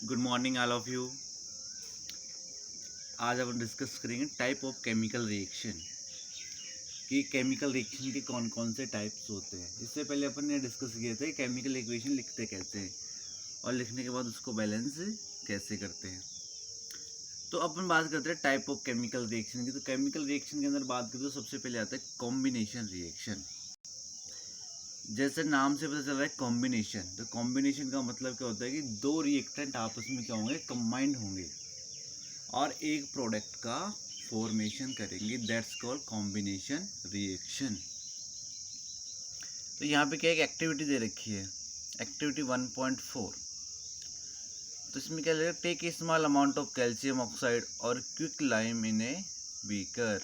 Good morning all of you. आज अपन discuss करेंगे type of chemical reaction कि chemical reaction के कौन कौन से टाइप्स होते हैं। इससे पहले अपन ने डिस्कस किया था कि केमिकल इक्वेशन लिखते कैसे हैं और लिखने के बाद उसको बैलेंस कैसे करते हैं। तो अपन बात करते हैं टाइप ऑफ केमिकल रिएक्शन की। तो केमिकल रिएक्शन के अंदर बात करें तो सबसे पहले आता है कॉम्बिनेशन रिएक्शन। जैसे नाम से पता चल रहा है कॉम्बिनेशन, तो कॉम्बिनेशन का मतलब क्या होता है कि दो रिएक्टेंट आपस में क्या होंगे, कंबाइंड होंगे और एक प्रोडक्ट का फॉर्मेशन करेंगे। That's called combination reaction. तो यहाँ पे क्या एक एक्टिविटी दे रखी है, एक्टिविटी 1.4। तो इसमें क्या लगेगा, take a small amount of calcium oxide और quick lime in a beaker,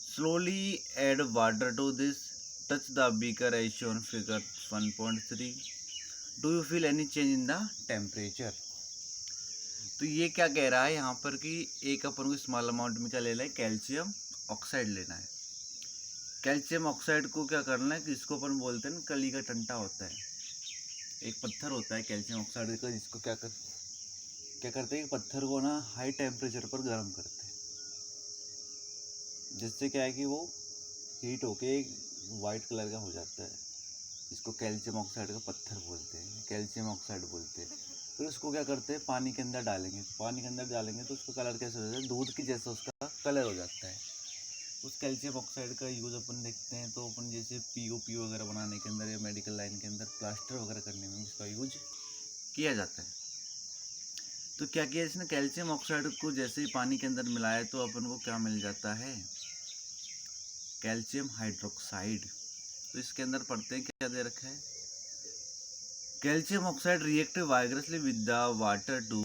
slowly add water to this, touch the beaker as shown figure 1.3, do you feel any change in the temperature. तो ये क्या कह रहा है यहाँ पर कि एक अपन को स्मॉल अमाउंट में क्या लेना है, कैल्शियम ऑक्साइड लेना है। कैल्शियम ऑक्साइड को क्या करना है कि इसको अपन बोलते हैं ना, कली का टंटा होता है, एक पत्थर होता है कैल्शियम ऑक्साइड का, जिसको क्या करते हैं कि पत्थर को ना हाई टेम्परेचर पर गर्म करते हैं, जिससे क्या है कि वो हीट होके वाइट कलर का हो जाता है। इसको कैल्शियम ऑक्साइड का पत्थर बोलते हैं, कैल्शियम ऑक्साइड बोलते हैं। फिर उसको क्या करते हैं, पानी के अंदर डालेंगे। पानी के अंदर डालेंगे तो उसका कलर कैसे हो जाता है, दूध की जैसा उसका कलर हो जाता है। उस कैल्शियम ऑक्साइड का यूज़ अपन देखते हैं तो अपन जैसे पीओपी वगैरह बनाने के अंदर या मेडिकल लाइन के अंदर प्लास्टर वगैरह करने में इसका यूज किया जाता है। तो क्या किया इसने, कैल्शियम ऑक्साइड को जैसे ही पानी के अंदर मिलाया तो अपन को क्या मिल जाता है, कैल्शियम हाइड्रोक्साइड। तो इसके अंदर पढ़ते हैं क्या दे रखा है, calcium oxide react vigorously with the water to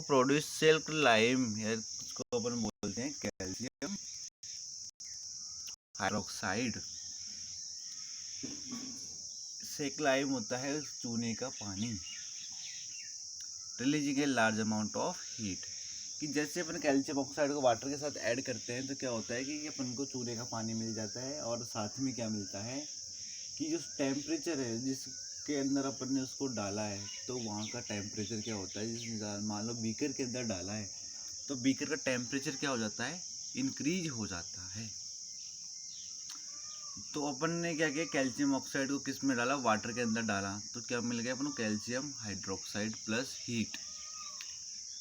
produce slaked lime. इसको अपन बोलते हैं कैल्शियम हाइड्रोक्साइड। सिल्क लाइम होता है चूने का पानी, releasing a large amount of heat. कि जैसे अपन कैल्शियम ऑक्साइड को वाटर के साथ ऐड करते हैं तो क्या होता है कि अपन को चूने का पानी मिल जाता है, और साथ में क्या मिलता है कि जो टेम्परेचर है जिसके अंदर अपन ने उसको डाला है, तो वहाँ का टेम्परेचर क्या होता है, जिस मान लो बीकर के अंदर डाला है तो बीकर का टेम्परेचर क्या हो जाता है, इंक्रीज हो जाता है। तो अपन ने क्या किया, कैल्शियम ऑक्साइड को किस में डाला, वाटर के अंदर डाला, तो क्या मिल गया अपन को, कैल्शियम हाइड्रोक्साइड प्लस हीट।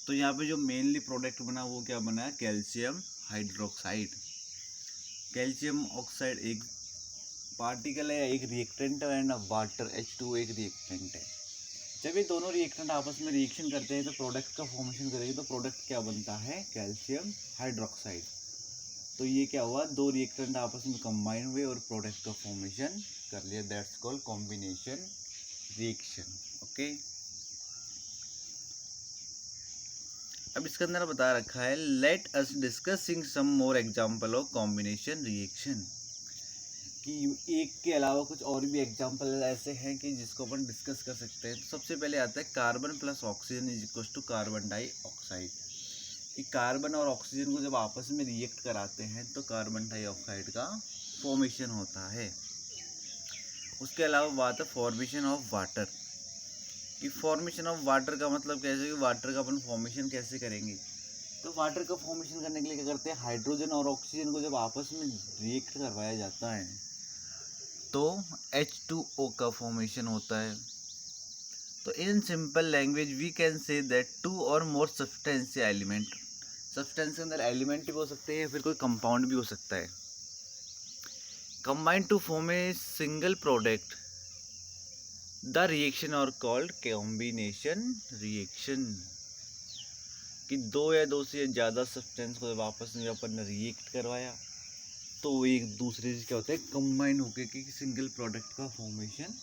तो यहाँ पे जो मेनली प्रोडक्ट बना वो क्या बना है, कैल्शियम हाइड्रोक्साइड। कैल्शियम ऑक्साइड एक पार्टिकल है, एक रिएक्टेंट है, एंड वाटर H2 एक रिएक्टेंट है। जब ये दोनों रिएक्टेंट आपस में रिएक्शन करते हैं तो प्रोडक्ट का फॉर्मेशन करेंगे, तो प्रोडक्ट क्या बनता है, कैल्शियम हाइड्रोक्साइड। तो ये क्या हुआ, दो रिएक्टेंट आपस में कंबाइन हुए और प्रोडक्ट का फॉर्मेशन कर लिया। That's called combination reaction. Okay, अब इसके अंदर बता रखा है, let us discussing some more example of combination reaction. कि एक के अलावा कुछ और भी एग्जांपल ऐसे हैं कि जिसको अपन डिस्कस कर सकते हैं। तो सबसे पहले आता है carbon plus oxygen is equal to carbon dioxide. कि कार्बन और ऑक्सीजन को जब आपस में रिएक्ट कराते हैं तो कार्बन डाइऑक्साइड का फॉर्मेशन होता है। उसके अलावा बात है फॉर्मेशन ऑफ वाटर। कि फॉर्मेशन ऑफ वाटर का मतलब कैसे, कि वाटर का अपन फॉर्मेशन कैसे करेंगे। तो वाटर का फॉर्मेशन करने के लिए क्या करते हैं, हाइड्रोजन और ऑक्सीजन को जब आपस में रिएक्ट करवाया जाता है तो H2O का फॉर्मेशन होता है। तो in simple language we can say that two or more substance या एलिमेंट, सब्सटेंस के अंदर एलिमेंट भी हो सकते हैं या फिर कोई कंपाउंड भी हो सकता है, combine to form a single product, the reaction are called combination reaction. कि दो या दो से ज़्यादा सब्सटेंस को जब आपस में अपन ने रिएक्ट करवाया तो वो एक दूसरे से क्या होता है, कंबाइन होकर कि सिंगल प्रोडक्ट का फॉर्मेशन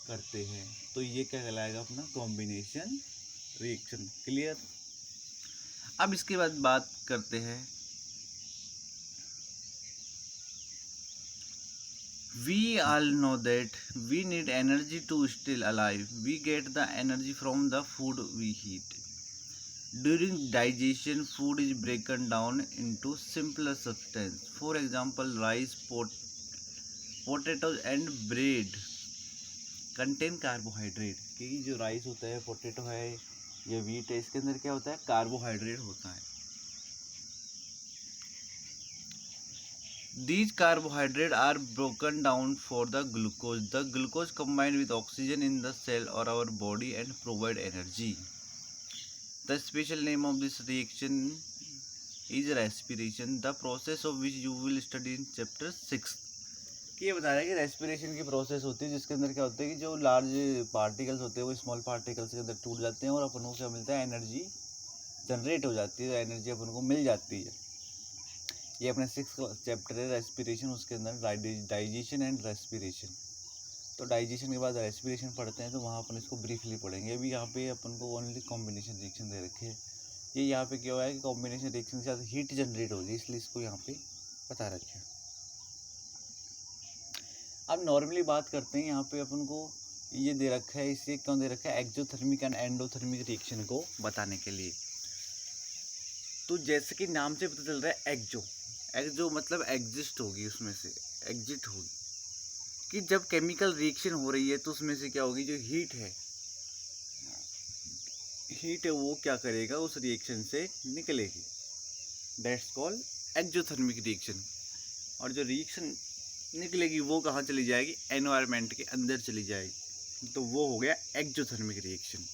करते हैं। तो ये क्या कहलाएगा अपना, कॉम्बिनेशन रिएक्शन। क्लियर। अब इसके बाद बात करते हैं, we all know that we need energy to stay alive. We get the energy from the food we eat. During digestion, food is broken down into simpler substance. For example, rice, potatoes and bread. Contain carbohydrate, क्योंकि जो rice होता है, potato है या wheat है, इसके अंदर क्या होता है, कार्बोहाइड्रेट होता है। These carbohydrates are broken down for the glucose. The glucose combine with oxygen in the cell or our body and provide energy. The special name of this reaction is respiration, the process of which you will study in chapter 6. ये बता रहा है कि respiration की process होती है, जिसके अंदर क्या होता है कि जो लार्ज पार्टिकल्स होते हैं वो स्मॉल पार्टिकल्स के अंदर टूट जाते हैं और अपन को क्या मिलता है, एनर्जी जनरेट हो जाती है, एनर्जी अपन को मिल जाती है। ये अपने 6th चैप्टर है रेस्पिरेशन, उसके अंदर डाइजेशन एंड रेस्पिरेशन। तो डाइजेशन के बाद रेस्पिरेशन पढ़ते हैं, तो वहाँ अपन इसको ब्रीफली पढ़ेंगे। अभी यहाँ पे अपन को ओनली कॉम्बिनेशन रिएक्शन दे रखे हैं। ये यहाँ पे क्या हुआ है कि कॉम्बिनेशन रिएक्शन के साथ हीट जनरेट होगी, इसलिए इसको यहाँ पे बता रखे हैं। अब नॉर्मली बात करते हैं, यहाँ पे अपन को ये दे रखा है, इसे क्यों दे रखा है, एक्सोथर्मिक एंड एंडोथर्मिक रिएक्शन को बताने के लिए। तो जैसे कि नाम से पता चल रहा है, एक्सो मतलब एग्जिस्ट होगी, उसमें से एग्जिट होगी, कि जब केमिकल रिएक्शन हो रही है तो उसमें से क्या होगी, जो हीट है वो क्या करेगा, उस रिएक्शन से निकलेगी। That's called exothermic reaction. और जो रिएक्शन निकलेगी वो कहाँ चली जाएगी, एनवायरनमेंट के अंदर चली जाएगी, तो वो हो गया एक्सोथर्मिक रिएक्शन।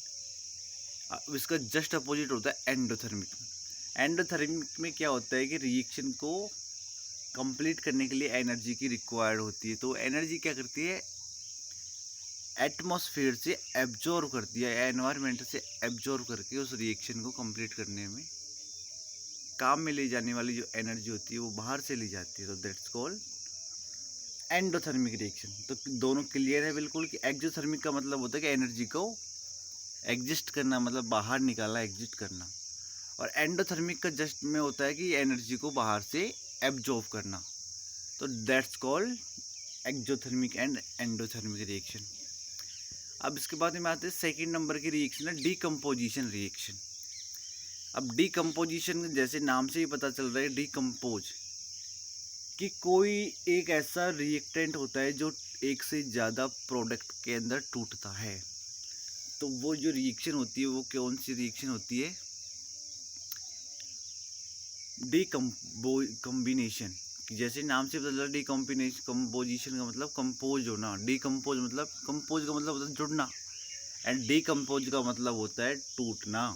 अब इसका जस्ट अपोजिट होता है एंडोथर्मिक। एंडोथर्मिक में क्या होता है कि रिएक्शन को कंप्लीट करने के लिए एनर्जी की रिक्वायर्ड होती है। तो एनर्जी क्या करती है, एटमॉस्फेयर से एब्जॉर्व करती है, एनवायरनमेंट से एब्जॉर्व करके उस रिएक्शन को कंप्लीट करने में काम में ले जाने वाली जो एनर्जी होती है वो बाहर से ली जाती है। तो दैट्स कॉल्ड एंडोथर्मिक रिएक्शन। तो दोनों क्लियर है बिल्कुल कि एक्सोथर्मिक का मतलब होता है कि एनर्जी को एग्जिस्ट करना, मतलब बाहर निकालना, एग्जिस्ट करना। और एंडोथर्मिक का जस्ट में होता है कि एनर्जी को बाहर से एब्जॉर्ब करना। तो that's called exothermic and endothermic reaction. अब इसके बाद में आते हैं सेकंड नंबर की रिएक्शन है डीकम्पोजिशन रिएक्शन। अब डीकम्पोजिशन जैसे नाम से ही पता चल रहा है, डीकम्पोज, कि कोई एक ऐसा रिएक्टेंट होता है जो एक से ज़्यादा प्रोडक्ट के अंदर टूटता है। तो वो जो रिएक्शन होती है वो कौन सी रिएक्शन होती है, डीकम्बिनेशन। जैसे नाम से पता चला, डीकम्पोजिशन का मतलब कंपोज होना, डीकम्पोज मतलब, कंपोज का मतलब होता है जुड़ना, एंड डीकम्पोज का मतलब होता है टूटना।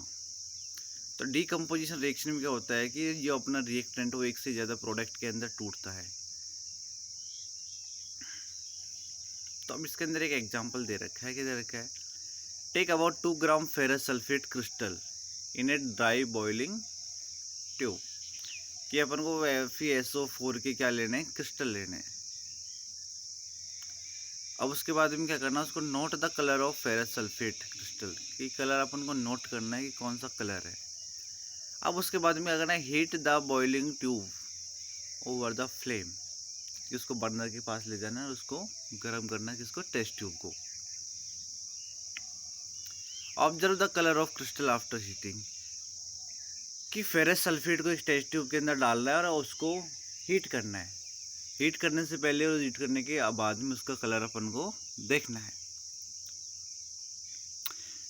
तो डीकम्पोजिशन रिएक्शन में क्या होता है कि जो अपना रिएक्टेंट वो एक से ज़्यादा प्रोडक्ट के अंदर टूटता है। तो अब इसके अंदर एक एग्जांपल दे रखा है, क्या दे रखा है, take about 2 gram ferrous sulphate crystal in a dry boiling tube. कि अपन को FeSO4 के क्या लेने हैं, क्रिस्टल लेने हैं। अब उसके बाद में क्या करना है, उसको note the colour of ferrous sulphate crystal, की कलर अपन को नोट करना है कि कौन सा कलर है। अब उसके बाद में क्या करना है, heat the boiling tube over the flame, कि उसको बर्नर के पास ले जाना है और उसको गर्म करना है, किसको, टेस्ट ट्यूब को। Observe the colour of crystal after heating, कि फेरस सल्फेट को एक टेस्ट ट्यूब के अंदर डालना है और उसको हीट करना है। हीट करने से पहले और हीट करने के बाद में उसका कलर अपन को देखना है।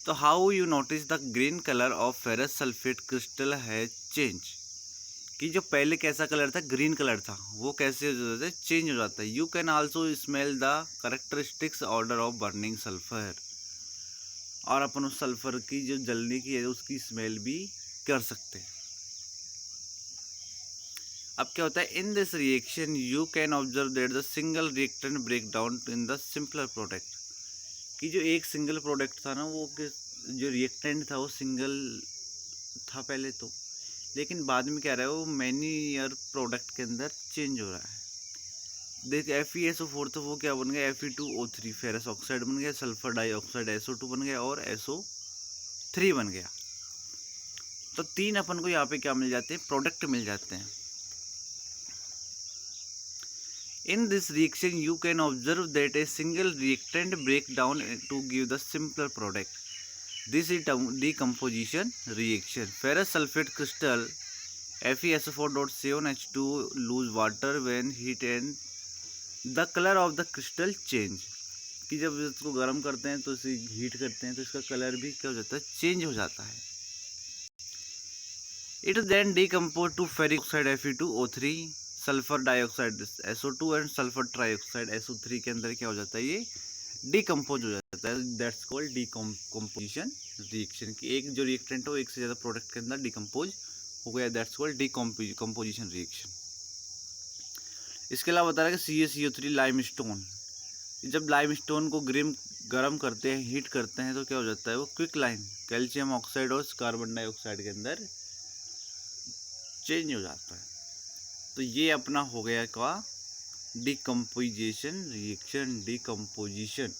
तो how you notice the green colour of ferrous sulphate crystal है चेंज, कि जो पहले कैसा कलर था, ग्रीन कलर था, वो कैसे हो जाता है, चेंज हो जाता है। You can also smell the characteristics order of burning sulphur, और अपन उस सल्फर की जो जलने की है उसकी स्मेल भी कर सकते हैं। अब क्या होता है, in this reaction you can observe that the single reactant break down in the simpler product, कि जो एक सिंगल प्रोडक्ट था ना, वो जो रिएक्टेंट था वो सिंगल था पहले तो, लेकिन बाद में क्या रहा है, वो मैनी ईयर प्रोडक्ट के अंदर चेंज हो रहा है। देख FeSO4 तो वो क्या बन गया, Fe2O3 फेरस ऑक्साइड बन गया, सल्फर डाइऑक्साइड SO2 बन गया और SO3 बन गया। तो 3 अपन को यहाँ पे क्या मिल जाते हैं, प्रोडक्ट मिल जाते हैं। In this reaction, you can observe that a single reactant break down to give the simpler product. This is decomposition reaction. Ferrous sulfate crystal FeSO4.7H2 lose water when heat and the color of the crystal change. इसकी जब इसको गर्म करते हैं तो इसे heat करते हैं तो इसका कलर भी क्या हो जाता है, चेंज हो जाता है। It then decompose to ferric oxide Fe2O3, sulphur dioxide SO2 and sulphur trioxide SO3 के अंदर क्या हो जाता है, ये डिकम्पोज हो जाता है। दैट्स कॉल्ड डिकम्पोजिशन रिएक्शन की एक जो रिएक्टेंट हो एक से ज़्यादा प्रोडक्ट के अंदर डिकम्पोज हो गया, दैट्स कॉल्ड डिकम्पोजिशन रिएक्शन। इसके अलावा बता रहा है कि CaCO3 लाइमस्टोन, जब लाइमस्टोन को गर्म करते हैं, हीट करते हैं तो क्या हो जाता है, वो क्विक लाइन कैल्शियम ऑक्साइड और कार्बन डाइऑक्साइड के अंदर चेंज हो जाता है। तो ये अपना हो गया क्या, डिकम्पोजिशन रिएक्शन। डिकम्पोजिशन,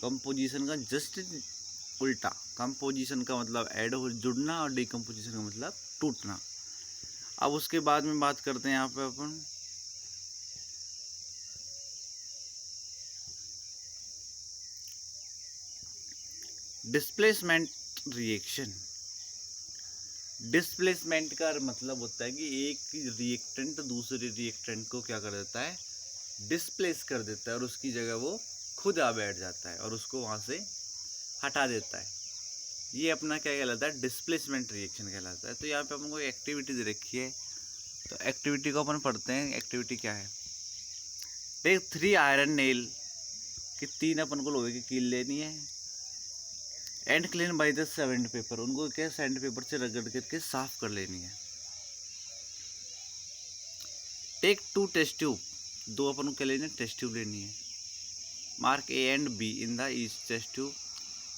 कंपोजिशन का जस्ट उल्टा, कंपोजिशन का मतलब ऐड हो जुड़ना और डिकम्पोजिशन का मतलब टूटना। अब उसके बाद में बात करते हैं यहाँ पे अपन डिस्प्लेसमेंट रिएक्शन। डिस्प्लेसमेंट का मतलब होता है कि एक रिएक्टेंट दूसरे रिएक्टेंट को क्या कर देता है, डिस्प्लेस कर देता है और उसकी जगह वो खुद आ बैठ जाता है और उसको वहाँ से हटा देता है। ये अपना क्या कहलाता है, डिस्प्लेसमेंट रिएक्शन कहलाता है। तो यहाँ पे अपन को एक्टिविटी दे रखी है, तो एक्टिविटी को अपन पढ़ते हैं। एक्टिविटी क्या है, टेक 3 आयरन नेल कि 3 अपन को लोहे की कील लेनी है and clean by the sand paper, उनको क्या सैंड पेपर से रगड़ करके साफ कर लेनी है। टेक 2 टेस्ट ट्यूब, 2 अपन को क्या लेनी है, टेस्ट ट्यूब लेनी है। Mark A and B in the each test tube.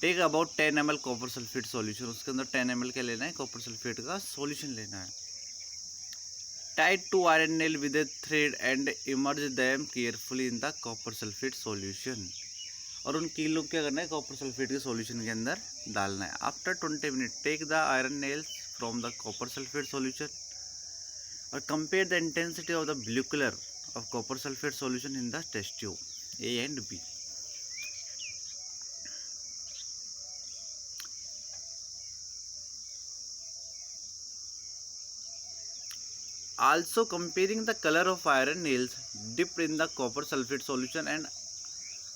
Take about 10 ml copper sulphate solution, उसके अंदर 10 ml क्या लेना है, कॉपर सल्फेट का सॉल्यूशन लेना है। Tight 2 iron nail with A thread and emerge them carefully in the copper sulphate solution, और उन कीलों को क्या करना है, कॉपर सल्फेट के सॉल्यूशन के अंदर डालना है। After 20 minute take the iron nails from the copper sulphate solution और compare the intensity of the blue colour of copper sulphate solution in the test tube A and B। Also comparing the color of iron nails dipped in the copper sulfate solution and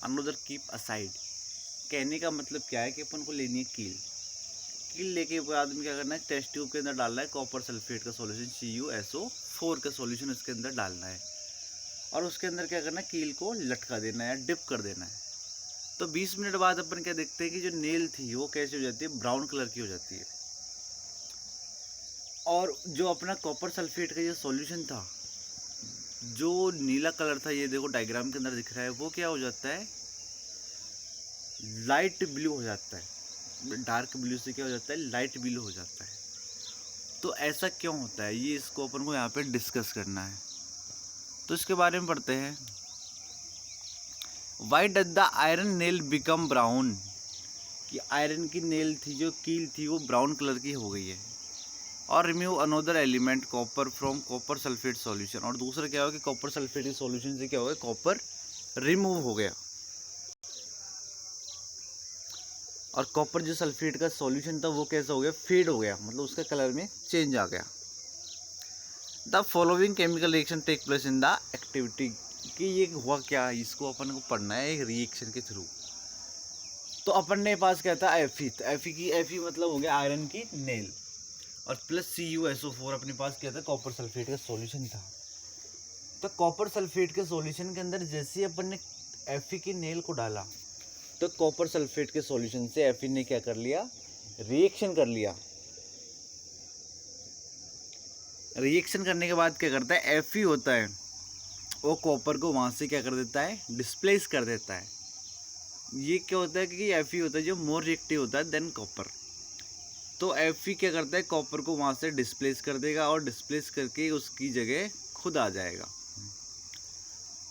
another keep aside। कहने का मतलब क्या है कि अपन को लेनी है कील, कील लेके बाद में क्या करना है, टेस्ट ट्यूब के अंदर डालना है कॉपर सल्फेट का सॉल्यूशन CuSO4 का सॉल्यूशन इसके अंदर डालना है और उसके अंदर क्या करना है, कील को लटका देना है या डिप कर देना है। तो 20 मिनट बाद अपन क्या देखते हैं कि जो नेल थी वो कैसे हो जाती है, ब्राउन कलर की हो जाती है, और जो अपना कॉपर सल्फेट का ये सॉल्यूशन था जो नीला कलर था, ये देखो डायग्राम के अंदर दिख रहा है, वो क्या हो जाता है, लाइट ब्लू हो जाता है। डार्क ब्लू से क्या हो जाता है, लाइट ब्लू हो जाता है। तो ऐसा क्यों होता है, ये इसको अपन को यहाँ पे डिस्कस करना है। तो इसके बारे में पढ़ते हैं। Why does the iron nail become brown, कि आयरन की नेल थी, जो कील थी, वो ब्राउन कलर की हो गई है। और remove another element copper from copper sulphate solution, और दूसरा क्या होगा कि कॉपर सल्फेट के सॉल्यूशन से क्या होगा, कॉपर रिमूव हो गया और कॉपर जो सल्फेट का सॉल्यूशन था वो कैसा हो गया, फेड हो गया, मतलब उसका कलर में चेंज आ गया। The following chemical reaction take place in the activity, कि ये हुआ क्या, इसको अपन को पढ़ना है एक रिएक्शन के थ्रू। तो अपन ने पास क्या था, Fe मतलब हो गया आयरन की नेल, और प्लस CuSO4 अपने पास क्या था, कॉपर सल्फेट का सॉल्यूशन था। तो कॉपर सल्फेट के सॉल्यूशन के अंदर जैसे ही अपन ने Fe की नेल को डाला तो कॉपर सल्फेट के सॉल्यूशन से Fe ने क्या कर लिया, रिएक्शन कर लिया। रिएक्शन करने के बाद क्या करता है, Fe होता है वो कॉपर को वहाँ से क्या कर देता है, डिस्प्लेस कर देता है। ये क्या होता है कि Fe होता है जो मोर रिएक्टिव होता है देन कॉपर। तो Fe क्या करता है, कॉपर को वहाँ से डिस्प्लेस कर देगा और डिस्प्लेस करके उसकी जगह खुद आ जाएगा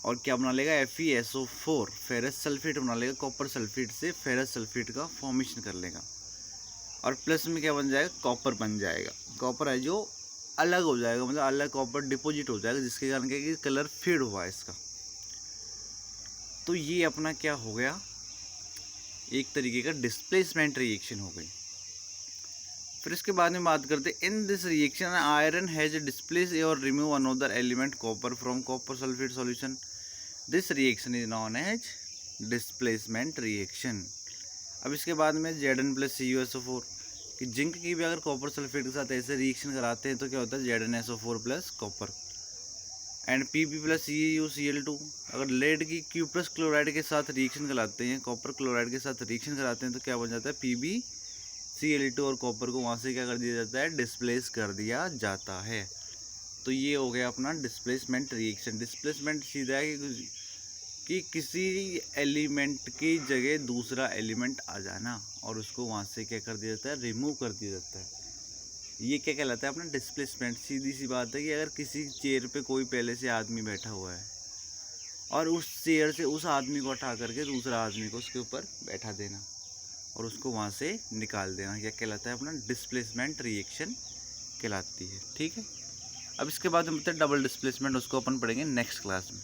और क्या बना लेगा, FeSO4 फेरस सल्फेट बना लेगा, कॉपर सल्फेट से फेरस सल्फेट का फॉर्मेशन कर लेगा और प्लस में क्या बन जाएगा, कॉपर बन जाएगा। कॉपर है जो अलग हो जाएगा, मतलब अलग कॉपर डिपॉजिट हो जाएगा, जिसके कारण क्या कि कलर फेड हुआ है इसका। तो ये अपना क्या हो गया, एक तरीके का डिस्प्लेसमेंट रिएक्शन हो गई। फिर इसके बाद में बात करते हैं, in this reaction iron has displace और remove another element copper from copper sulphate solution. This reaction is known as displacement reaction. अब इसके बाद में Zn+CuSO4 कि जिंक की भी अगर कॉपर सल्फेट के साथ ऐसे रिएक्शन कराते हैं तो क्या होता है ZnSO4 plus copper. And Pb+CuCl2 अगर लेड की Q+ क्लोराइड के साथ रिएक्शन कराते हैं, कॉपर क्लोराइड के साथ रिएक्शन कराते हैं तो क्या बन जाता है PbCl2 और कॉपर को वहाँ से क्या कर दिया जाता है, डिस्प्लेस कर दिया जाता है। तो ये हो गया अपना डिस्प्लेसमेंट रिएक्शन। डिस्प्लेसमेंट सीधा है कि किसी एलिमेंट की जगह दूसरा एलिमेंट आ जाना और उसको वहाँ से क्या कर दिया जाता है, रिमूव कर दिया जाता है। ये क्या कहलाता है अपना डिस्प्लेसमेंट। सीधी सी बात है कि अगर किसी चेयर पे कोई पहले से आदमी बैठा हुआ है और उस चेयर से उस आदमी को हटा करके दूसरा आदमी को उसके ऊपर बैठा देना और उसको वहाँ से निकाल देना, यह कहलाता है अपना डिस्प्लेसमेंट रिएक्शन कहलाती है। ठीक है, अब इसके बाद में डबल डिस्प्लेसमेंट, उसको अपन पढ़ेंगे नेक्स्ट क्लास में।